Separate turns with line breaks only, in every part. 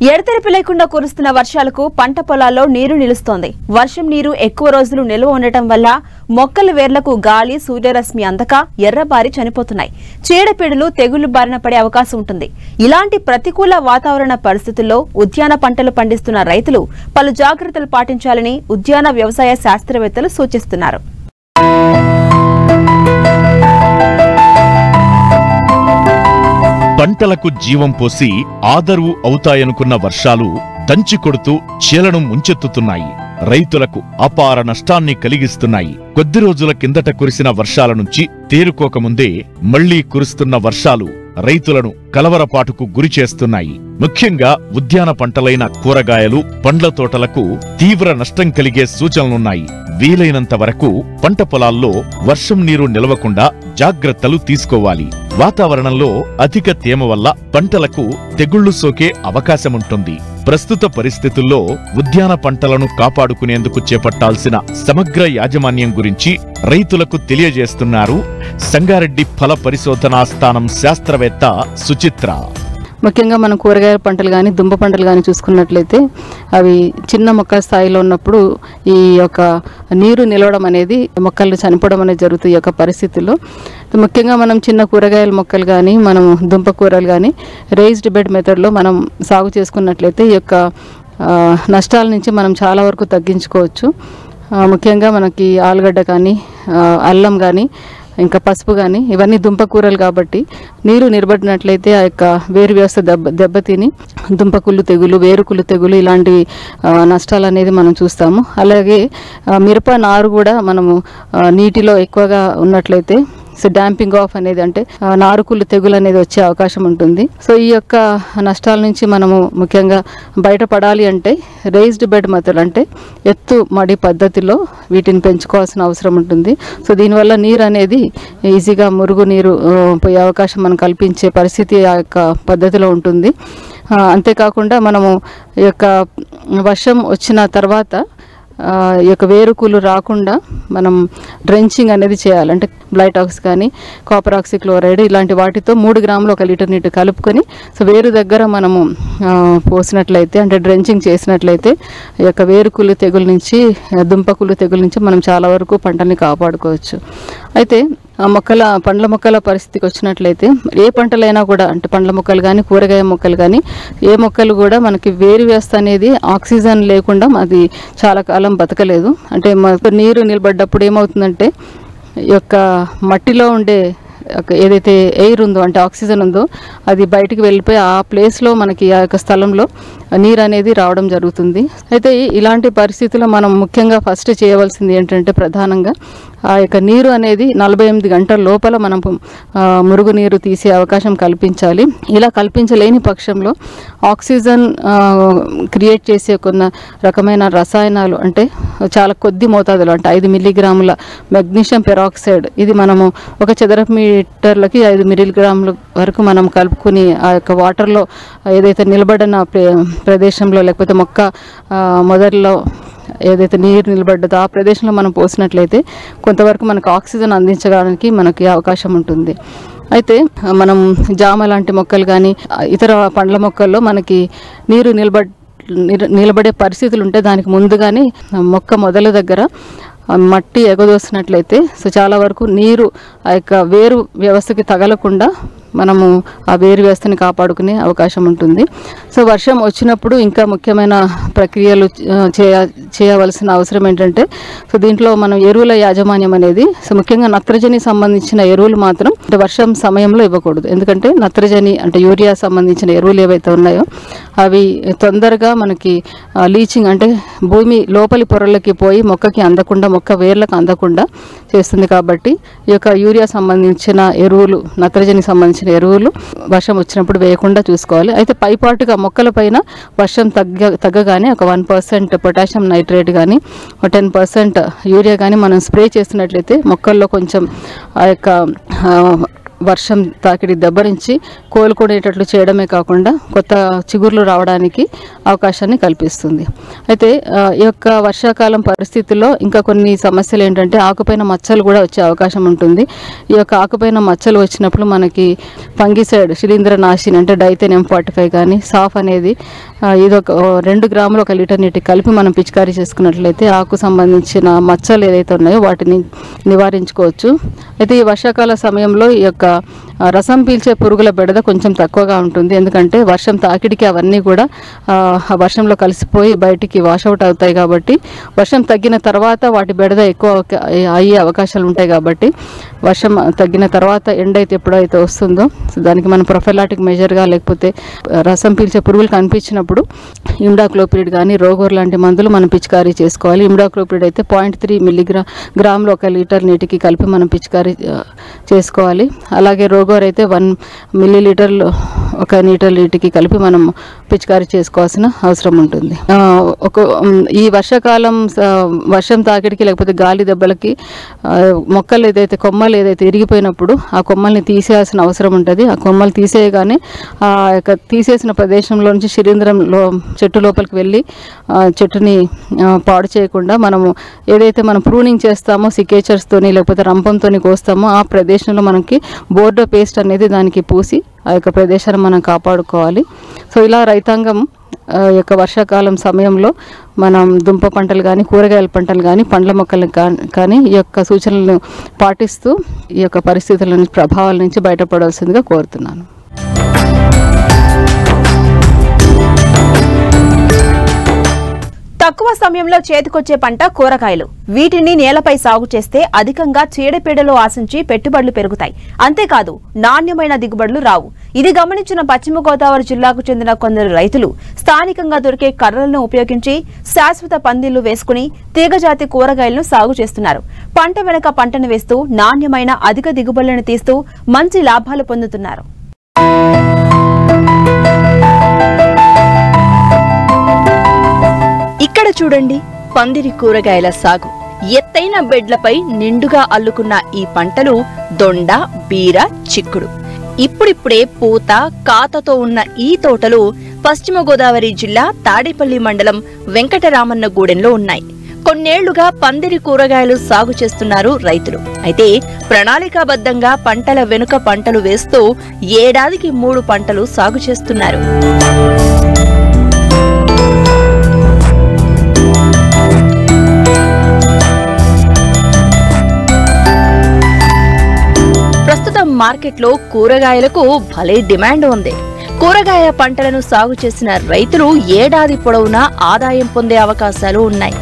ఎడతెరిపి లేకుండా కురుస్తున్న వర్షాలకు పంట పొలాల్లో నీరు నిలుస్తోంది. వర్షం నీరు ఎక్కువ రోజులు నిల్వ ఉండటం వల్ల మొక్కల వేర్లకు గాలి, సూర్యరశ్మి అందక ఎర్రబారి చనిపోతున్నాయి. చీడపీడలు, తెగుళ్లు బారిన పడే అవకాశం ఉంటుంది. ఇలాంటి ప్రతికూల వాతావరణ పరిస్థితుల్లో ఉద్యాన పంటలు పండిస్తున్న రైతులు పలు జాగ్రత్తలు పాటించాలని ఉద్యాన వ్యవసాయ శాస్త్రవేత్తలు సూచిస్తున్నారు.
పంటలకు జీవం పోసి ఆదరువు అవుతాయనుకున్న వర్షాలు దంచి కొడుతూ చీలను ముంచెత్తుతున్నాయి. రైతులకు అపార నష్టాన్ని కలిగిస్తున్నాయి. కొద్ది రోజుల కిందట కురిసిన వర్షాల నుంచి తేరుకోకముందే మళ్లీ కురుస్తున్న వర్షాలు రైతులను కలవరపాటుకు గురి చేస్తున్నాయి. ముఖ్యంగా ఉద్యాన పంటలైన కూరగాయలు, పండ్ల తోటలకు తీవ్ర నష్టం కలిగే సూచనలున్నాయి. వీలైనంత వరకు పంట పొలాల్లో వర్షం నీరు నిలవకుండా జాగ్రత్తలు తీసుకోవాలి. వాతావరణంలో అధిక తేమ వల్ల పంటలకు తెగుళ్లు సోకే అవకాశముంటుంది. ప్రస్తుత పరిస్థితుల్లో ఉద్యాన పంటలను కాపాడుకునేందుకు చేపట్టాల్సిన సమగ్ర యాజమాన్యం గురించి రైతులకు తెలియజేస్తున్నారు సంగారెడ్డి ఫల పరిశోధనా స్థానం శాస్త్రవేత్త సుచిత్ర.
ముఖ్యంగా మనం కూరగాయల పంటలు కానీ, దుంప పంటలు కానీ చూసుకున్నట్లయితే అవి చిన్న మొక్క స్థాయిలో ఉన్నప్పుడు ఈ యొక్క నీరు నిలవడం అనేది, మొక్కలు చనిపోవడం అనేది జరుగుతుంది. ఈ యొక్క పరిస్థితుల్లో ముఖ్యంగా మనం చిన్న కూరగాయల మొక్కలు కానీ, మనం దుంప కూరలు కానీ రేజ్డ్ బెడ్ మెథడ్లో మనం సాగు చేసుకున్నట్లయితే ఈ యొక్క నష్టాల నుంచి మనం చాలా వరకు తగ్గించుకోవచ్చు. ముఖ్యంగా మనకి ఆలుగడ్డ కానీ, అల్లం కానీ, ఇంకా పసుపు కానీ ఇవన్నీ దుంపకూరలు కాబట్టి నీరు నిలబడినట్లయితే ఆ యొక్క వేరు వ్యవస్థ దెబ్బతిని దుంపకుళ్ళు తెగులు, వేరుకుళ్ళు తెగులు ఇలాంటి నష్టాలు అనేది మనం చూస్తాము. అలాగే మిరప నారు కూడా మనము నీటిలో ఎక్కువగా ఉన్నట్లయితే డాంపింగ్ ఆఫ్ అనేది, అంటే నారుకుళ్ళు తెగులు అనేది వచ్చే అవకాశం ఉంటుంది. సో ఈ యొక్క నష్టాల నుంచి మనము ముఖ్యంగా బయటపడాలి అంటే రేజ్డ్ బెడ్ మెథడ్, అంటే ఎత్తు మడి పద్ధతిలో వీటిని పెంచుకోవాల్సిన అవసరం ఉంటుంది. సో దీనివల్ల నీరు అనేది ఈజీగా మురుగు నీరు పోయే అవకాశం మనం కల్పించే పరిస్థితి ఆ యొక్క పద్ధతిలో ఉంటుంది. అంతేకాకుండా మనము ఈ యొక్క వర్షం వచ్చిన తర్వాత ఈ యొక్క వేరుకులు రాకుండా మనం డ్రెంచింగ్ అనేది చేయాలి. అంటే బ్లైటాక్స్ కానీ, కాపర్ ఆక్సిక్లోరైడ్ ఇలాంటి వాటితో 3 గ్రాములు 1 లీటర్ నీటి కలుపుకొని సో వేరు దగ్గర మనము పోసినట్లయితే, అంటే డ్రెంచింగ్ చేసినట్లయితే ఈ యొక్క వేరుకులు తెగుల నుంచి, దుంపకులు తెగుల నుంచి మనం చాలా వరకు పంటని కాపాడుకోవచ్చు. అయితే పండ్ల మొక్కల పరిస్థితికి వచ్చినట్లయితే ఏ పంటలైనా కూడా, అంటే పండ్ల మొక్కలు కానీ, కూరగాయ మొక్కలు కానీ, ఏ మొక్కలు కూడా మనకి వేరు వ్యవస్థ అనేది ఆక్సిజన్ లేకుండా అది చాలా కాలం బతకలేదు. అంటే నీరు నిలబడ్డప్పుడు ఏమవుతుందంటే ఈ యొక్క మట్టిలో ఉండే ఏదైతే ఎయిర్ ఉందో, అంటే ఆక్సిజన్ ఉందో, అది బయటికి వెళ్ళిపోయి ఆ ప్లేస్లో మనకి ఆ యొక్క స్థలంలో నీరు అనేది రావడం జరుగుతుంది. అయితే ఇలాంటి పరిస్థితుల్లో మనం ముఖ్యంగా ఫస్ట్ చేయవలసింది ఏంటంటే, ప్రధానంగా ఆ యొక్క నీరు అనేది 48 గంటల లోపల మనం మురుగు నీరు తీసే అవకాశం కల్పించాలి. ఇలా కల్పించలేని పక్షంలో ఆక్సిజన్ క్రియేట్ చేసే కొన్ని రకమైన రసాయనాలు, అంటే చాలా కొద్ది మోతాదులో, అంటే 5 మిల్లీగ్రాముల మెగ్నీషియం పెరాక్సైడ్, ఇది మనము ఒక చదరపు మీటర్లకి 5 మిల్లీగ్రాముల వరకు మనం కలుపుకొని ఆ యొక్క వాటర్లో ఏదైతే నిలబడిన ప్రదేశంలో, లేకపోతే మొక్క మొదట్లో ఏదైతే నీరు నిలబడ్డదో ఆ ప్రదేశంలో మనం పోసినట్లయితే కొంతవరకు మనకు ఆక్సిజన్ అందించడానికి మనకి అవకాశం ఉంటుంది. అయితే మనం జామ లాంటి మొక్కలు కానీ, ఇతర పండ్ల మొక్కల్లో మనకి నీరు నిలబడే పరిస్థితులు ఉంటే దానికి ముందుగానే మొక్క మొదల దగ్గర మట్టి ఎగదోసినట్లయితే సో చాలా వరకు నీరు ఆ యొక్క వేరు వ్యవస్థకి తగలకుండా మనము ఆ వేరు వ్యవస్థని కాపాడుకునే అవకాశం ఉంటుంది. సో వర్షం వచ్చినప్పుడు ఇంకా ముఖ్యమైన ప్రక్రియలు చేయవలసిన అవసరం ఏంటంటే, సో దీంట్లో మనం ఎరువుల యాజమాన్యం అనేది, సో ముఖ్యంగా నత్రజని సంబంధించిన ఎరువులు మాత్రం వర్షం సమయంలో ఇవ్వకూడదు. ఎందుకంటే నత్రజని అంటే యూరియా సంబంధించిన ఎరువులు ఏవైతే ఉన్నాయో అవి తొందరగా మనకి లీచింగ్, అంటే భూమి లోపలి పొరలకి పోయి మొక్కకి అందకుండా, మొక్క వేర్లకు అందకుండా చేస్తుంది. కాబట్టి ఈ యొక్క యూరియా సంబంధించిన ఎరువులు, నత్రజని సంబంధించిన ఎరువులు వర్షం వచ్చినప్పుడు వేయకుండా చూసుకోవాలి. అయితే పైపాటుగా మొక్కల పైన వర్షం తగ్గగానే ఒక 1% పొటాషియం నైట్రేట్ కానీ, 10% యూరియా కానీ మనం స్ప్రే చేస్తున్నట్లయితే మొక్కల్లో కొంచెం ఆ యొక్క వర్షం తాకిడి దెబ్బ నుంచి కోలుకునేటట్లు చేయడమే కాకుండా కొత్త చిగుర్లు రావడానికి అవకాశాన్ని కల్పిస్తుంది. అయితే ఈ యొక్క వర్షాకాలం పరిస్థితుల్లో ఇంకా కొన్ని సమస్యలు ఏంటంటే, ఆకుపైన మచ్చలు కూడా వచ్చే అవకాశం ఉంటుంది. ఈ యొక్క ఆకుపైన మచ్చలు వచ్చినప్పుడు మనకి ఫంగిసైడ్, శిలీంద్రనాశిని అంటే డైథెన్ M45 కానీ, సాఫ్ అనేది ఇది ఒక 2 గ్రాములు 1 లీటర్ నీటికి కలిపి మనం పిచికారీ చేసుకున్నట్లయితే ఆకు సంబంధించిన మచ్చలు ఏదైతే ఉన్నాయో వాటిని నివారించుకోవచ్చు. అయితే ఈ వర్షాకాల సమయంలో ఈ యొక్క రసం పీల్చే పురుగుల బెడద కొంచెం తక్కువగా ఉంటుంది. ఎందుకంటే వర్షం తాకిడికి అవన్నీ కూడా వర్షంలో కలిసిపోయి బయటికి వాషౌట్ అవుతాయి. కాబట్టి వర్షం తగ్గిన తర్వాత వాటి బెడద ఎక్కువ అయ్యే అవకాశాలు ఉంటాయి. కాబట్టి వర్షం తగ్గిన తర్వాత ఎండ అయితే ఎప్పుడైతే వస్తుందో దానికి మనం ప్రొఫైలాటిక్ మెజర్గా లేకపోతే రసం పీల్చే పురుగులు కనిపించినప్పుడు ఇమిడాక్లోపిడ్ కానీ రోగోర్ లాంటి మందులు మనం పిచికారీ చేసుకోవాలి. ఇమిడాక్లోపిడ్ అయితే 0.3 మిల్లీగ్రాములు 1 లీటర్ నీటికి కలిపి మనం పిచికారీ చేసుకోవాలి. అలాగే రోగోర్ అయితే 1 మిల్లీలీటర్లు 1 లీటర్ నీటికి కలిపి మనం పిచికారీ చేసుకోవాల్సిన అవసరం ఉంటుంది. ఈ వర్షాకాలం వర్షం తాకిడికి లేకపోతే గాలి దెబ్బలకి మొక్కలు ఏదైతే కొమ్మలు ఏదైతే ఇరిగిపోయినప్పుడు ఆ కొమ్మల్ని తీసేయాల్సిన అవసరం ఉంటుంది. ఆ కొమ్మలు తీసేయగానే ఆ యొక్క తీసేసిన ప్రదేశంలో నుంచి శిలీంధ్రంలో చెట్టు లోపలికి వెళ్ళి చెట్టుని పాడు చేయకుండా మనము ఏదైతే మనం ప్రూనింగ్ చేస్తామో సికేచర్స్తోని లేకపోతే రంపంతోని కోస్తామో ఆ ప్రదేశంలో మనకి బోర్డో పేస్ట్ అనేది దానికి పూసి ఆ యొక్క ప్రదేశాన్ని మనం కాపాడుకోవాలి. సో ఇలా రైతాంగం యొక్క వర్షాకాలం సమయంలో మనం దుంప పంటలు కానీ కూరగాయల పంటలు కానీ పండ్ల మొక్కలు కానీ ఈ యొక్క సూచనలను పాటిస్తూ ఈ యొక్క పరిస్థితుల నుంచి ప్రభావాల నుంచి బయటపడాల్సిందిగా కోరుతున్నాను.
తక్కువ సమయంలో చేతికొచ్చే పంట కూరగాయలు. వీటిని నేలపై సాగు చేస్తే అధికంగా చీడపీడలు ఆశించి పెట్టుబడులు పెరుగుతాయి. అంతేకాదు నాణ్యమైన దిగుబడులు రావు. ఇది గమనించిన పశ్చిమ గోదావరి జిల్లాకు చెందిన కొందరు రైతులు స్థానికంగా దొరికే కర్రలను ఉపయోగించి శాశ్వత పందిళ్లు వేసుకుని తీగజాతి కూరగాయలను సాగు చేస్తున్నారు. పంట వెనుక పంటను వేస్తూ నాణ్యమైన అధిక దిగుబడులను తీస్తూ మంచి లాభాలు పొందుతున్నారు.
ఇక్కడ చూడండి, పందిరి కూరగాయల సాగు. ఎత్తైన బెడ్లపై నిండుగా అల్లుకున్న ఈ పంటలు దొండ, బీర, చిక్కుడు. ఇప్పుడిప్పుడే పూత, కాతతో ఉన్న ఈ తోటలు పశ్చిమ గోదావరి జిల్లా తాడేపల్లి మండలం వెంకటరామన్నగూడెంలో ఉన్నాయి. కొన్నేళ్లుగా పందిరి కూరగాయలు సాగు చేస్తున్నారు రైతులు. అయితే ప్రణాళికాబద్ధంగా పంటల వెనుక పంటలు వేస్తూ ఏడాదికి 3 పంటలు సాగు చేస్తున్నారు. ప్రస్తుతం మార్కెట్లో కూరగాయలకు భలే డిమాండ్ ఉంది. కూరగాయ పంటలను సాగు చేసిన రైతులు ఏడాది పొడవునా ఆదాయం పొందే అవకాశాలు ఉన్నాయి.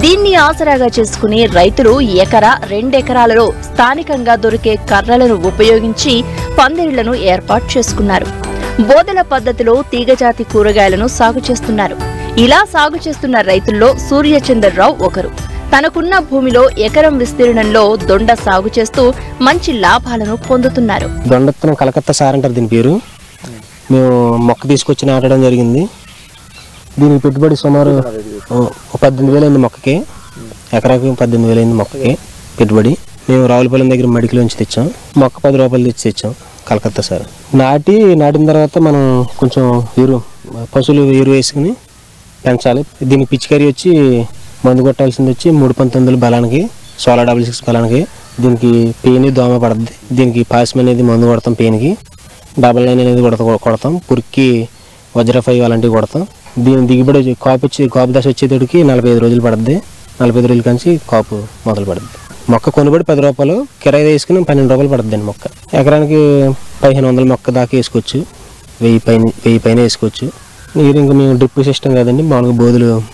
దీన్ని ఆసరాగా చేసుకుని రైతులు 1-2 ఎకరాలలో స్థానికంగా దొరికే కర్రలను ఉపయోగించి పందిళ్లను ఏర్పాటు చేసుకున్నారు. బోదెల పద్ధతిలో తీగజాతి కూరగాయలను సాగు చేస్తున్నారు. ఇలా సాగు చేస్తున్న రైతుల్లో సూర్యచంద్రరావు ఒకరు. తనకున్న భూమిలో ఎకరం విస్తీర్ణంలో దొండ సాగు చేస్తూ మంచి లాభాలను పొందుతున్నారు.
దొండ కలకత్తా సార్ అంటారు దీని పేరు. మేము మొక్క తీసుకొచ్చి నాటడం జరిగింది. దీనికి పెట్టుబడి సుమారు 18,000 అయింది మొక్కకి. ఎకరాకి 18,000 అయింది మొక్కకి పెట్టుబడి. మేము రావులపాలెం దగ్గర మడికిలోంచి తెచ్చాం. మొక్క 10 రూపాయలు తెచ్చాం కలకత్తా సార్. నాటిన తర్వాత మనం కొంచెం పశువులు ఎరువు వేసుకుని పెంచాలి. దీనికి పిచికారీ వచ్చి మందు కొట్టాల్సింది వచ్చి 319 బలానికి, 1666 బలానికి. దీనికి పెయిన్ దోమ పడుతుంది. దీనికి పాసిమ్ అనేది మందు కొడతాం. పెయిన్కి 99 అనేది కొడతాం. పురికి వజ్రఫైవ్ అలాంటివి కొడతాం. దీని దిగుబడి కాపు దశ వచ్చేటోడికి 45 రోజులు పడుతుంది. 45 రోజుల నుంచి కాపు మొదలు పడుతుంది. మొక్క కొనుబడి 10 రూపాయలు, కిరాయి వేసుకుని 12 రూపాయలు పడుతుంది మొక్క. ఎకరానికి 1500 మొక్క దాకా వేసుకోవచ్చు. 1000 పైన వేసుకోవచ్చు. నీరు ఇంకా మేము డ్రిప్ సిస్టమ్ కాదండి, మామూలుగా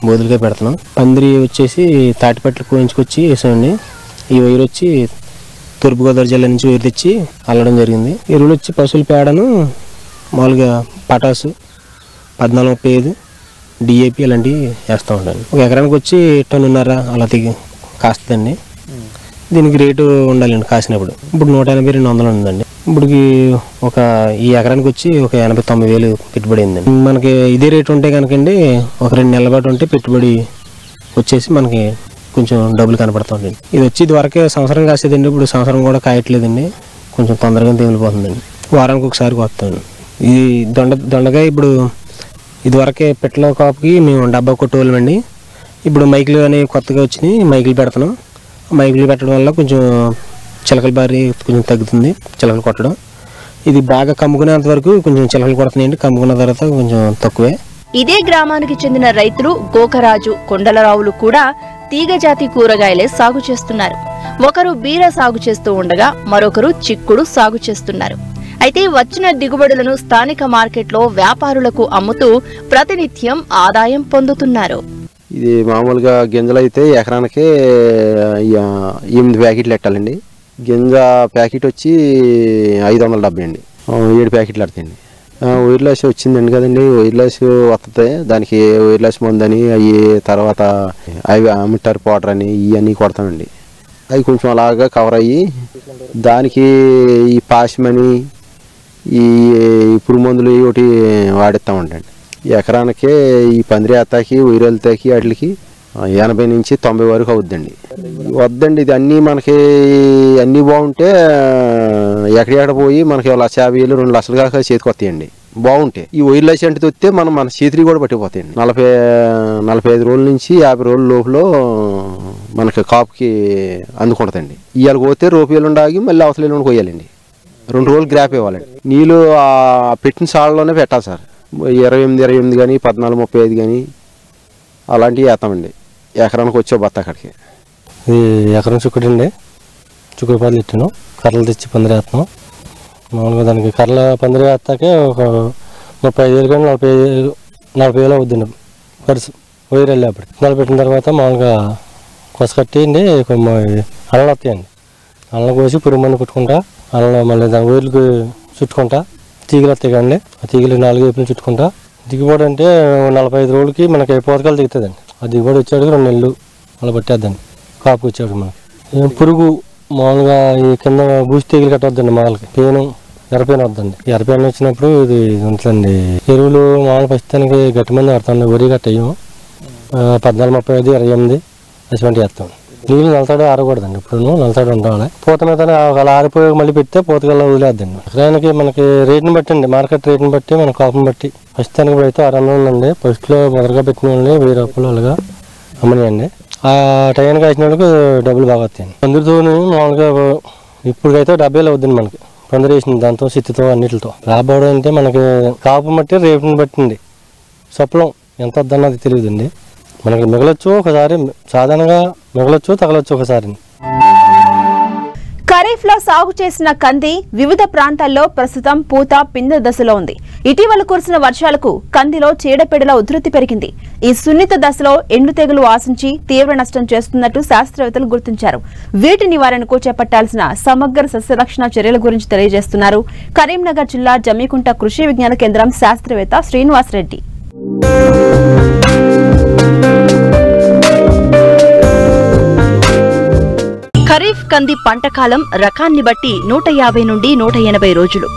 బోధులుగా పెడుతున్నాం. పందిరి వచ్చేసి తాటిపట్లు కోయించుకొచ్చి వేసామండి. ఈ వైరు వచ్చి తూర్పుగోదావరి జిల్లా నుంచి వైరు తెచ్చి అల్లడం జరిగింది. ఎరువులు వచ్చి పశువుల పేడను మామూలుగా పటాసు 1435 డిఏపి అలాంటివి వేస్తూ ఉంటాను. ఒక ఎకరానికి వచ్చి 1.5 టన్నున్నర అలా కాస్తుందండి. దీనికి రేటు ఉండాలండి కాసినప్పుడు. ఇప్పుడు 180-200 ఉందండి. ఇప్పటికి ఈ ఎకరానికి వచ్చి ఒక 89,000 పెట్టుబడి అయిందండి. మనకి ఇదే రేటు ఉంటే కనుకండి ఒక 2 నెలల పాటు ఉంటే పెట్టుబడి వచ్చేసి మనకి కొంచెం డబ్బులు కనపడుతుంది. ఇది వచ్చి ఇదివరకే సంవత్సరం కాసేదండి. ఇప్పుడు సంవత్సరం కూడా కాయట్లేదండి. కొంచెం తొందరగా తేలిపోతుందండి. వారానికి ఒకసారి కొత్తాను. ఈ దొండకాయ ఇప్పుడు ఇదివరకే పెట్టల కాపుకి మేము డబ్బా కొట్టేవాళ్ళమండి. ఇప్పుడు మైకులు అనేవి కొత్తగా వచ్చినాయి. మైకులు పెడుతున్నాం. మైకులు పెట్టడం వల్ల కొంచెం చిలకల బారి కొంచెం తగ్గుతుంది. చిలకలు కొట్టడం ఇది బాగా కమ్ముకునేంత వరకు కొంచెం చిలకలు కొడుతున్నాయండి. కమ్ముకున్న తర్వాత కొంచెం తక్కువే.
ఇదే గ్రామానికి చెందిన రైతులు గోకరాజు, కొండలరావులు కూడా తీగజాతి కూరగాయలే సాగు చేస్తున్నారు. ఒకరు బీర సాగు చేస్తూ ఉండగా మరొకరు చిక్కుడు సాగు చేస్తున్నారు. అయితే వచ్చిన దిగుబడులను స్థానిక మార్కెట్లో వ్యాపారులకు అమ్ముతూ ప్రతినిత్యం ఆదాయం పొందుతున్నారు.
ఇది మామూలుగా గింజలు అయితే ఎకరానికి 8 ప్యాకెట్లు పెట్టాలండి. గింజ ప్యాకెట్ వచ్చి 570 అండి. 7 ప్యాకెట్లు పడతాయండి. వైర్లెస్ వచ్చిందండి కదండి. వైర్లెస్ వస్తుంది, దానికి వైర్లెస్ మందని అవి తర్వాత అవి అమ్మిటారు పౌడర్ అని ఇవన్నీ కొడతామండి. అవి కొంచెం అలాగా కవర్ అయ్యి దానికి ఈ పాసిమని ఈ పురుగు మందులు ఒకటి వాడిస్తామండి. ఎకరానికి ఈ పందిరి ఎత్తాకి వైరెళ్తాకి వాటికి 80 నుంచి 90 వరకు అవుద్దండి. వద్దండి ఇది అన్నీ మనకి అన్నీ బాగుంటే ఎక్కడెక్కడ పోయి మనకి 1,50,000 2 లక్షలు కాక చేతికి వస్తాయండి బాగుంటాయి. ఈ వైర్లెస్ అంటే వస్తే మన చేతికి కూడా పట్టిపోతాయండి. 45 రోజుల నుంచి 50 రోజుల లోపల మనకి కాపుకి అందుకుంటుందండి. ఇవాళ పోతే రూపాయలు ఉండాగి మళ్ళీ అవసరం కొయ్యాలండి. 2 రోజులు గ్రాప్ ఇవ్వాలండి. నీళ్ళు పెట్టిన సాళ్ళలోనే పెట్టాలి సార్. 28 కానీ 14, 35 కానీ అలాంటివి వేస్తామండి. ఎకరానికి వచ్చే బత్త అక్కడికి.
ఇది ఎకరం చిక్కుడు అండి. చిక్కుడు పాలు ఇట్టాను, కర్రలు తెచ్చి పందిరి వేస్తాం. మామూలుగా దానికి కర్రల పందిరి వేస్తాకే ఒక 35,000 కానీ 40,000 అవుద్దండి ఖర్చు. వైర్ వెళ్ళేప్పటికి నెల పెట్టిన తర్వాత మామూలుగా కొస కట్టేయండి. అల్లలు వస్తాయండి. అల్లం కోసి పురుగు మందు కొట్టుకుంటా, అల్లం మళ్ళీ దాని వైర్లకు చుట్టుకుంటా, తీగలు వస్తాయి కదండి. ఆ తీగలు 4 వైపులు చుట్టుకుంటా. దిగుబడి అంటే 45 రోజులకి మనకి పోతకాలు దిగుతుందండి. ఆ దిగుబడి వచ్చాడు 2 నెలలు అలా పట్టేద్దండి. కాపు వచ్చాడు మనకి. పురుగు మామూలుగా ఈ కింద బూసి తీగలు కట్టవద్దండి. మామూలుగా పేను ఎర్రపేను వద్దండి. ఎర్రపేను వచ్చినప్పుడు ఇది ఉంటుందండి. ఎరువులు మామూలు ప్రస్తుతానికి గట్టి మంది ఆడుతుంది. వరి గట్ట అయ్యాము 14, 35, 28 అటువంటి వేస్తాం. నీళ్ళు నలతాడు ఆరకూడదండి. ఇప్పుడు నలతాడు ఉండాలి. పూత మీద అలా ఆరిపోయి మళ్ళీ పెడితే పూతకల్లా వదిలేద్దండి. ఎకరానికి మనకి రేటుని బట్టి అండి, మార్కెట్ రేటుని బట్టి మన కాపుని బట్టి. ప్రస్తుతానికి ఇప్పుడు అయితే 600 ఉందండి. ఫస్ట్లో మొదలుగా పెట్టిన వాళ్ళని 1000 రూపాయలు అలాగా అమ్మనియండి. ఆ టైంకి వేసిన వాళ్ళకి డబ్బులు బాగా వస్తాయండి. పందిరితో మామూలుగా ఇప్పుడైతే 70,000 అవుద్దండి మనకి. పందిరి వేసింది దాంతో సిత్తుతో అన్నిటితో. రాబోవడం అంటే మనకి కాపు బట్టి రేటుని బట్టింది. సప్లం ఎంత వద్దన్నది తెలియదండి. మనకి మిగలొచ్చు ఒకసారి, సాధారణంగా మిగలొచ్చు తగలొచ్చు ఒకసారి.
ఖరీఫ్ లో సాగు చేసిన కంది వివిధ ప్రాంతాల్లో ప్రస్తుతం పూత పిందె దశలో ఉంది. ఇటీవల కురిసిన వర్షాలకు కందిలో చీడపీడల ఉధృతి పెరిగింది. ఈ సున్నిత దశలో ఎండు తెగులు ఆశించి తీవ్ర నష్టం చేస్తున్నట్టు శాస్త్రవేత్తలు గుర్తించారు. వీటి నివారణకు చేపట్టాల్సిన సమగ్ర సస్యరక్షణ చర్యల గురించి తెలియజేస్తున్నారు కరీంనగర్ జిల్లా జమ్మికుంట కృషి విజ్ఞాన కేంద్రం శాస్త్రవేత్త శ్రీనివాస్ రెడ్డి.
ఖరీఫ్ కంది పంట కాలం రకాన్ని బట్టి 150 నుండి 180 రోజులు.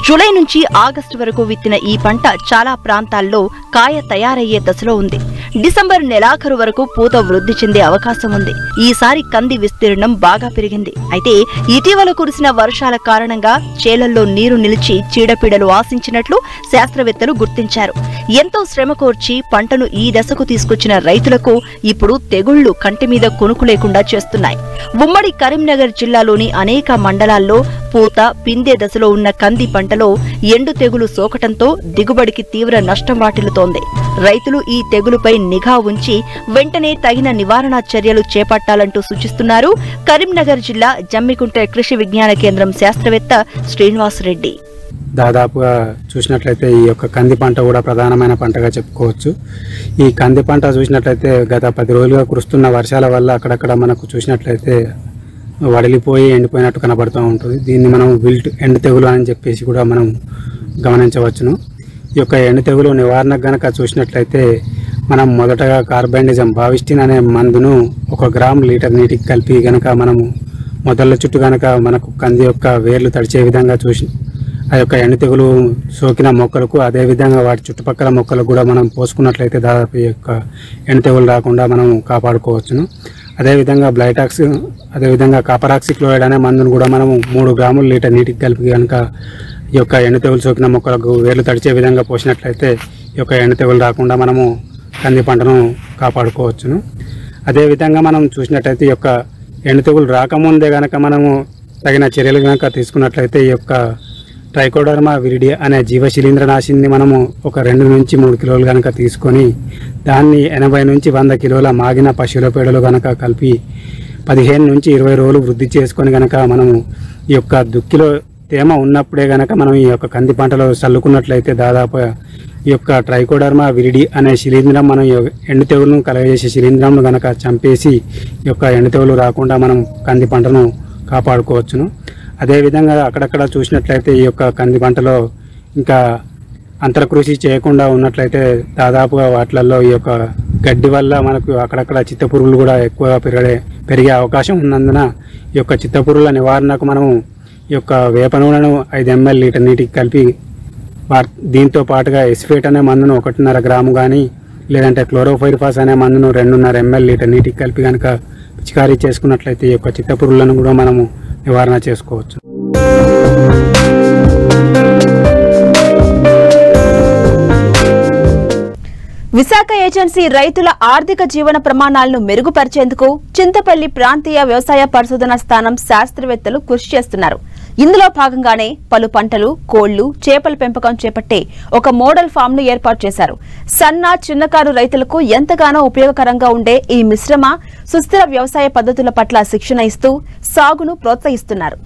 జూలై నుంచి ఆగస్టు వరకు విత్తిన ఈ పంట చాలా ప్రాంతాల్లో కాయ తయారయ్యే దశలో ఉంది. డిసెంబర్ నెలాఖరు వరకు పూత వృద్ధి చెందే అవకాశం ఉంది. ఈసారి కంది విస్తీర్ణం బాగా పెరిగింది. అయితే ఇటీవల కురిసిన వర్షాల కారణంగా చేలల్లో నీరు నిలిచి చీడపీడలు ఆశించినట్లు శాస్త్రవేత్తలు గుర్తించారు. ఎంతో శ్రమ కోర్చి పంటను ఈ దశకు తీసుకొచ్చిన రైతులకు ఇప్పుడు తెగుళ్లు కంటి మీద కొనుకు లేకుండా చేస్తున్నాయి. ఉమ్మడి కరీంనగర్ జిల్లాలోని అనేక మండలాల్లో పూత పిందె దశలో ఉన్న కంది పంటలో ఎండు తెగులు సోకటంతో దిగుబడికి తీవ్ర నష్టం వాటిల్లుతోంది. రైతులు ఈ తెగులుపై నిఘా ఉంచి వెంటనే తగిన నివారణ చర్యలు చేపట్టాలంటూ సూచిస్తున్నారు కరీంనగర్ జిల్లా జమ్మికుంట కృషి విజ్ఞాన కేంద్రం శాస్త్రవేత్త శ్రీనివాస్ రెడ్డి.
దాదాపుగా చూసినట్లయితే ఈ యొక్క కంది పంట కూడా ప్రధానమైన పంటగా చెప్పుకోవచ్చు. ఈ కంది పంట చూసినట్లయితే గత 10 రోజులుగా కురుస్తున్న వర్షాల వల్ల అక్కడక్కడ మనకు చూసినట్లయితే వడిలిపోయి ఎండిపోయినట్టు కనబడుతూ ఉంటుంది. దీన్ని మనం విల్ట్ ఎండు తెగులు అని చెప్పేసి కూడా మనం గమనించవచ్చును. ఈ యొక్క ఎండు తెగులు నివారణకు గనక చూసినట్లయితే మనం మొదటగా కార్బెండిజం బావిస్టిన్ అనే మందును 1 గ్రాము లీటర్ నీటికి కలిపి గనక మనము మొదళ్ళ చుట్టూ గనక మనకు కంది యొక్క వేర్లు తడిచే విధంగా చూసి ఆ యొక్క ఎండు తెగులు సోకిన మొక్కలకు అదేవిధంగా వాటి చుట్టుపక్కల మొక్కలకు కూడా మనం పోసుకున్నట్లయితే దాదాపు ఈ యొక్క ఎండు తెగులు రాకుండా మనం కాపాడుకోవచ్చును. అదేవిధంగా బ్లైటాక్స్ అదేవిధంగా కాపరాక్సిక్లోరైడ్ అనే మందును కూడా మనము 3 గ్రాముల లీటర్ నీటికి కలిపి కనుక ఈ యొక్క ఎండు తెగులు సోకిన మొక్కలకు వేర్లు తడిచే విధంగా పోసినట్లయితే ఈ యొక్క ఎండు తెగులు రాకుండా మనము కంది పంటను కాపాడుకోవచ్చును. అదేవిధంగా మనం చూసినట్లయితే ఈ యొక్క ఎండు తెగులు రాకముందే కనుక మనము తగిన చర్యలు కనుక తీసుకున్నట్లయితే ఈ యొక్క ట్రైకోడర్మా విరిడి అనే జీవశిలీంద్రనాశిని మనము ఒక 2 నుంచి 3 కిలోలు కనుక తీసుకొని దాన్ని 80 నుంచి 100 కిలోల మాగిన పశువుల పేడలు కనుక కలిపి 15 నుంచి 20 రోజులు వృద్ధి చేసుకొని కనుక మనము ఈ యొక్క దుక్కిలో తేమ ఉన్నప్పుడే కనుక మనం ఈ యొక్క కంది పంటలో చల్లుకున్నట్లయితే దాదాపు ఈ యొక్క ట్రైకోడర్మా విరిడి అనే శిలీంద్రం మనం ఎండు తెగులను కలగజేసే శిలీంద్రంను కనుక చంపేసి ఈ యొక్క ఎండు తెగులు రాకుండా మనం కంది పంటను కాపాడుకోవచ్చును. అదేవిధంగా అక్కడక్కడ చూసినట్లయితే ఈ యొక్క కంది పంటలో ఇంకా అంతరకృషి చేయకుండా ఉన్నట్లయితే దాదాపుగా వాటిలలో ఈ యొక్క గడ్డి వల్ల మనకు అక్కడక్కడ చిత్తపురుగులు కూడా ఎక్కువగా పెరిగే అవకాశం ఉన్నందున ఈ యొక్క చిత్తపురుగుల నివారణకు మనము ఈ యొక్క వేప నూనెను 5 ml లీటర్ నీటికి కలిపి దీంతో పాటుగా ఎస్ఫేట్ అనే మందును 1.5 గ్రాము కానీ లేదంటే క్లోరోఫైరిఫాస్ అనే మందును 2.5 ml లీటర్ నీటికి కలిపి కనుక పిచికారీ చేసుకున్నట్లయితే ఈ యొక్క చిత్తపురుగులను కూడా మనము నివారణ చేసుకోవచ్చు.
విశాఖ ఏజెన్సీ రైతుల ఆర్థిక జీవన ప్రమాణాలను మెరుగుపరిచేందుకు చింతపల్లి ప్రాంతీయ వ్యవసాయ పరిశోధనా స్థానం శాస్త్రవేత్తలు కృషి చేస్తున్నారు. ఇందులో భాగంగానే పలు పంటలు, కోళ్లు, చేపల పెంపకం చేపట్టే ఒక మోడల్ ఫామ్ ను ఏర్పాటు చేశారు. సన్న, చిన్నకారు రైతులకు ఎంతగానో ఉపయోగకరంగా ఉండే ఈ మిశ్రమ సుస్థిర వ్యవసాయ పద్ధతుల పట్ల శిక్షణ ఇస్తూ సాగును ప్రోత్సహిస్తున్నారు.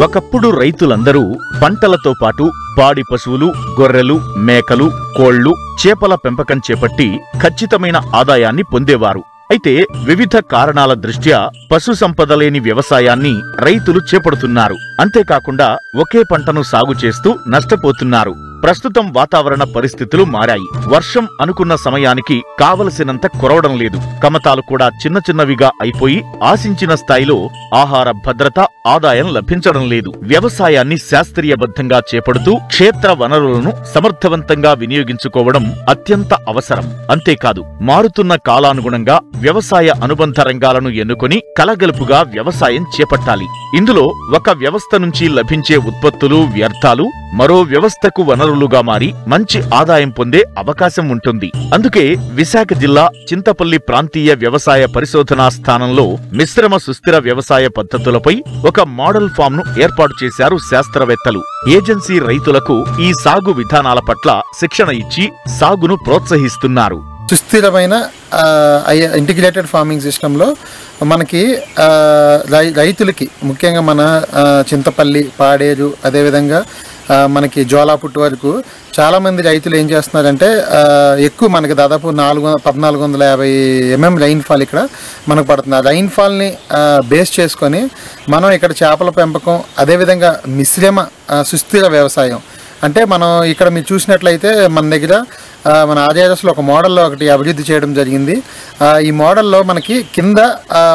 ఒకప్పుడు రైతులందరూ పంటలతో పాటు పాడి పశువులు, గొర్రెలు, మేకలు, కోళ్లు, చేపల పెంపకం చేపట్టి ఖచ్చితమైన ఆదాయాన్ని పొందేవారు. అయితే వివిధ కారణాల దృష్ట్యా పశు సంపద లేని వ్యవసాయాన్ని రైతులు చేపడుతున్నారు. అంతేకాకుండా ఒకే పంటను సాగు చేస్తూ నష్టపోతున్నారు. ప్రస్తుతం వాతావరణ పరిస్థితులు మారాయి. వర్షం అనుకున్న సమయానికి కావలసినంత కురవడం లేదు. కమతాలు కూడా చిన్న చిన్నవిగా అయిపోయి ఆశించిన స్థాయిలో ఆహార భద్రత, ఆదాయం లభించడం లేదు. వ్యవసాయాన్ని శాస్త్రీయబద్ధంగా చేపడుతూ క్షేత్ర వనరులను సమర్థవంతంగా వినియోగించుకోవడం అత్యంత అవసరం. అంతేకాదు, మారుతున్న కాలానుగుణంగా వ్యవసాయ అనుబంధ రంగాలను ఎన్నుకొని కలగలుపుగా వ్యవసాయం చేపట్టాలి. ఇందులో ఒక వ్యవస్థ నుంచి లభించే ఉత్పత్తులు, వ్యర్థాలు మరో వ్యవస్థకు వనరులుగా మారి మంచి ఆదాయం పొందే అవకాశం ఉంటుంది. అందుకే విశాఖ జిల్లా చింతపల్లి ప్రాంతీయ వ్యవసాయ పరిశోధనా స్థానంలో మిశ్రమ సుస్థిర వ్యవసాయ పద్ధతులపై ఒక మోడల్ ఫామ్ ను ఏర్పాటు చేశారు శాస్త్రవేత్తలు. ఏజెన్సీ రైతులకు ఈ సాగు విధానాల పట్ల శిక్షణ ఇచ్చి సాగును ప్రోత్సహిస్తున్నారు.
సుస్థిరమైన ఇంటిగ్రేటెడ్ ఫార్మింగ్ సిస్టంలో మనకి రైతులకి ముఖ్యంగా మన చింతపల్లి, పాడేరు, అదేవిధంగా మనకి జోలాపుట్టు వరకు చాలామంది రైతులు ఏం చేస్తున్నారంటే ఎక్కువ మనకి దాదాపు 1450 mm రైన్ఫాల్ ఇక్కడ మనకు పడుతుంది. ఆ రైన్ఫాల్ని బేస్ చేసుకొని మనం ఇక్కడ చేపల పెంపకం, అదేవిధంగా మిశ్రమ సుస్థిర వ్యవసాయం అంటే మనం ఇక్కడ మీరు చూసినట్లయితే మన దగ్గర మన ఆర్ఆర్ఎస్లో ఒక మోడల్లో ఒకటి అభివృద్ధి చేయడం జరిగింది. ఈ మోడల్లో మనకి కింద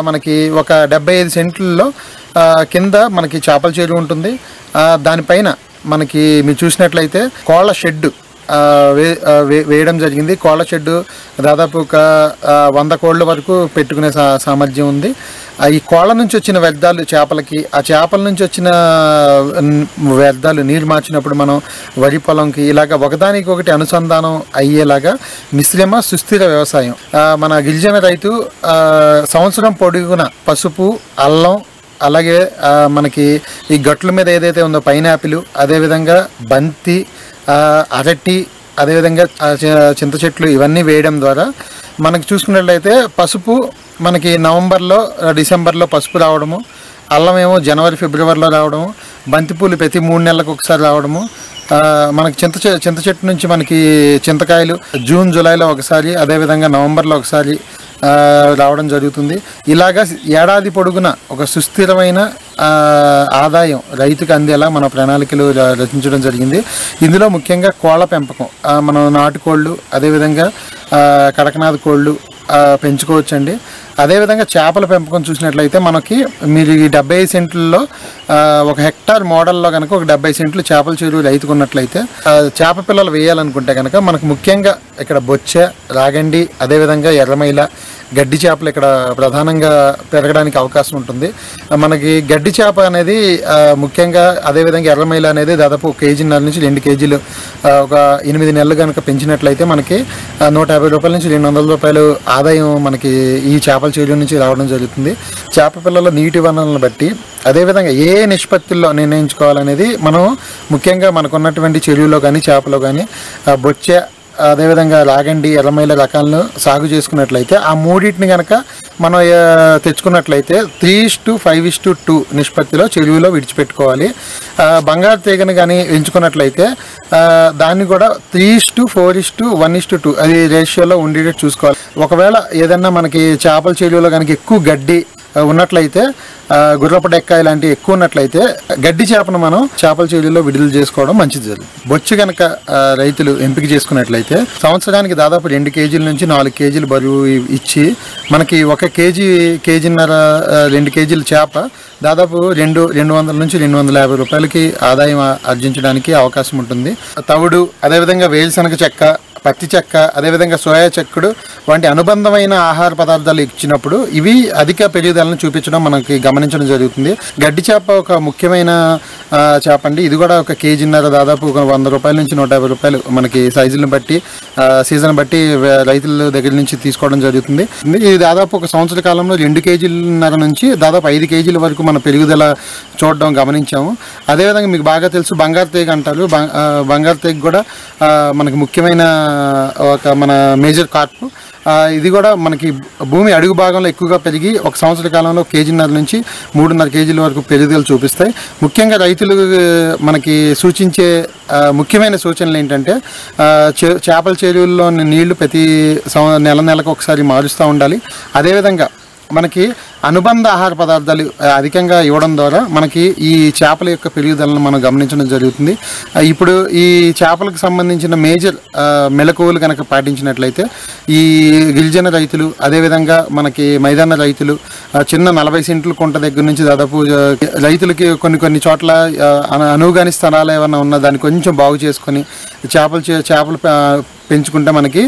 మనకి ఒక 75 సెంట్లలో కింద మనకి చేపల చెరువు ఉంటుంది. దానిపైన మనకి మీరు చూసినట్లయితే కోళ్ల షెడ్ వేయడం జరిగింది. కోళ్ల షెడ్ దాదాపు ఒక 100 కోళ్ల వరకు పెట్టుకునే సామర్థ్యం ఉంది. ఈ కోళ్ల నుంచి వచ్చిన వ్యర్థాలు చేపలకి, ఆ చేపల నుంచి వచ్చిన వ్యర్థాలు నీరు మార్చినప్పుడు మనం వరి పొలంకి ఇలాగ ఒకదానికి ఒకటి అనుసంధానం అయ్యేలాగా మిశ్రమ సుస్థిర వ్యవసాయం. మన గిరిజన రైతు సంవత్సరం పొడుగున పసుపు, అల్లం, అలాగే మనకి ఈ గట్ల మీద ఏదైతే ఉందో పైనాపిల్, అదేవిధంగా బంతి, అరటి, అదేవిధంగా చింత చెట్లు ఇవన్నీ వేయడం ద్వారా మనకి చూసుకున్నట్లయితే పసుపు మనకి నవంబర్లో, డిసెంబర్లో పసుపు రావడము, అల్లం ఏమో జనవరి, ఫిబ్రవరిలో రావడము, బంతిపూలు ప్రతి 3 నెలలకు ఒకసారి రావడము, మనకి చింత చెట్టు నుంచి మనకి చింతకాయలు జూన్, జూలైలో ఒకసారి, అదేవిధంగా నవంబర్లో ఒకసారి రావడం జరుగుతుంది. ఇలాగా ఏడాది పొడుగున ఒక సుస్థిరమైన ఆదాయం రైతుకు అందేలా మన ప్రణాళికలు రచించడం జరిగింది. ఇందులో ముఖ్యంగా కోళ్ల పెంపకం, మనం నాటుకోళ్ళు, అదేవిధంగా కడకనాథ్ కోళ్ళు పెంచుకోవచ్చండి. అదేవిధంగా చేపల పెంపకం చూసినట్లయితే మనకి మీరు ఈ 75 సెంట్లలో 1 హెక్టార్ మోడల్లో కనుక ఒక 70 సెంట్లు చేపల చెరువు రైతుకున్నట్లయితే చేప పిల్లలు వేయాలనుకుంటే కనుక మనకు ముఖ్యంగా ఇక్కడ బొచ్చె, రాగండి, అదేవిధంగా ఎర్రమైల, గడ్డి చేపలు ఇక్కడ ప్రధానంగా పెరగడానికి అవకాశం ఉంటుంది. మనకి గడ్డి చేప అనేది ముఖ్యంగా, అదేవిధంగా ఎర్రమైల అనేది దాదాపు 1.5 కేజీన్నర నుంచి 2 కేజీలు ఒక 8 నెలలు కనుక పెంచినట్లయితే మనకి 150 రూపాయల నుంచి 200 రూపాయలు ఆదాయం మనకి ఈ చేపల చెరువు నుంచి రావడం జరుగుతుంది. చేప పిల్లల నీటి వనరులను బట్టి అదేవిధంగా ఏ నిష్పత్తుల్లో నిర్ణయించుకోవాలనేది మనం ముఖ్యంగా మనకున్నటువంటి చెరువులో కానీ చేపలో కానీ బొచ్చె అదేవిధంగా రాగండి ఎర్రమైల రకాలను సాగు చేసుకున్నట్లయితే ఆ మూడింటిని కనుక మనం తెచ్చుకున్నట్లయితే 3:5:2 నిష్పత్తిలో చెరువులో విడిచిపెట్టుకోవాలి. బంగారు తీగను కానీ ఎంచుకున్నట్లయితే దాన్ని కూడా 3:4:1:2 అది రేషియోలో ఉండేటట్టు చూసుకోవాలి. ఒకవేళ ఏదన్నా మనకి చేపల చెరువులో కనుక ఎక్కువ గడ్డి ఉన్నట్లయితే, గుర్రపు డెక్క ఇలాంటివి ఎక్కువ ఉన్నట్లయితే గడ్డి చేపను మనం చేపల చెరువులో విడుదల చేసుకోవడం మంచిది. బొచ్చు కనుక రైతులు ఎంపిక చేసుకున్నట్లయితే సంవత్సరానికి దాదాపు 2 కేజీల నుంచి 4 కేజీలు బరువు ఇచ్చి మనకి 1 కేజీన్నర 2 కేజీల చేప దాదాపు 200 నుంచి 250 రూపాయలకి ఆదాయం ఆర్జించడానికి అవకాశం ఉంటుంది. తవుడు, అదేవిధంగా వేరుశనగ చెక్క, పత్తి చెక్క, అదేవిధంగా సోయా చెక్కుడు వంటి అనుబంధమైన ఆహార పదార్థాలు ఇచ్చినప్పుడు ఇవి అధిక పెరుగుదలను చూపించడం మనకి గమనించడం జరుగుతుంది. గడ్డి చేప ఒక ముఖ్యమైన చేప అండి. ఇది కూడా 1 కేజీన్నర దాదాపు 100 రూపాయల నుంచి 150 రూపాయలు మనకి సైజులను బట్టి సీజన్ బట్టి రైతుల దగ్గర నుంచి తీసుకోవడం జరుగుతుంది. ఇది దాదాపు ఒక సంవత్సర కాలంలో 2 కేజీన్నర నుంచి దాదాపు 5 కేజీల వరకు మన పెరుగుదల చూడడం గమనించాము. అదేవిధంగా మీకు బాగా తెలుసు బంగారు తీగ అంటారు. బంగారు తీగ కూడా మనకి ముఖ్యమైన ఒక మన మేజర్ కార్ప్. ఇది కూడా మనకి భూమి అడుగు భాగంలో ఎక్కువగా పెరిగి ఒక సంవత్సర కాలంలో 1.5 కేజీన్నర నుంచి 3.5 కేజీల వరకు పెరుగుదల చూపిస్తాయి. ముఖ్యంగా రైతులు మనకి సూచించే ముఖ్యమైన సూచనలు ఏంటంటే చేపల చెరువుల్లో నీళ్లు ప్రతి నెలకు ఒకసారి మారుస్తూ ఉండాలి. అదేవిధంగా మనకి అనుబంధ ఆహార పదార్థాలు అధికంగా ఇవ్వడం ద్వారా మనకి ఈ చేపల యొక్క పెరుగుదలను మనం గమనించడం జరుగుతుంది. ఇప్పుడు ఈ చేపలకు సంబంధించిన మేజర్ మెలకువలు కనుక పాటించినట్లయితే ఈ గిరిజన రైతులు, అదేవిధంగా మనకి మైదాన రైతులు, చిన్న 40 సెంట్ల కుంట దగ్గర నుంచి దాదాపు రైతులకి కొన్ని చోట్ల అనువుగాని స్థలాలు ఏమన్నా ఉన్నా దాన్ని కొంచెం బాగు చేసుకొని చేపలు పెంచుకుంటే మనకి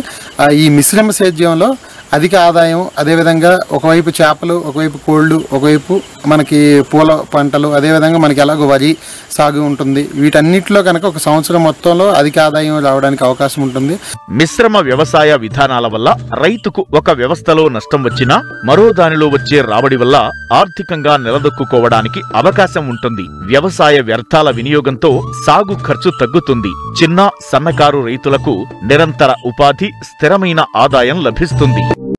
ఈ మిశ్రమ సేద్యంలో అధిక ఆదాయం, అదేవిధంగా ఒకవైపు చేపలు, ఒకవైపు కోళ్ళు, ఒకవైపు మనకి పూల పంటలు, అదేవిధంగా మనకి ఎలాగో వరి సాగు ఉంటుంది. వీటన్నిటిలో కనుక ఒక సంవత్సరం మొత్తంలో అధిక ఆదాయం రావడానికి అవకాశం ఉంటుంది.
మిశ్రమ వ్యవసాయ విధానాల వల్ల రైతుకు ఒక వ్యవస్థలో నష్టం వచ్చినా మరో దానిలో వచ్చే రాబడి వల్ల ఆర్థికంగా నిలదొక్కుకోవడానికి అవకాశం ఉంటుంది. వ్యవసాయ వ్యర్థాల వినియోగంతో సాగు ఖర్చు తగ్గుతుంది. చిన్న సన్నకారు రైతులకు నిరంతర ఉపాధి, స్థిరమైన ఆదాయం లభిస్తుంది.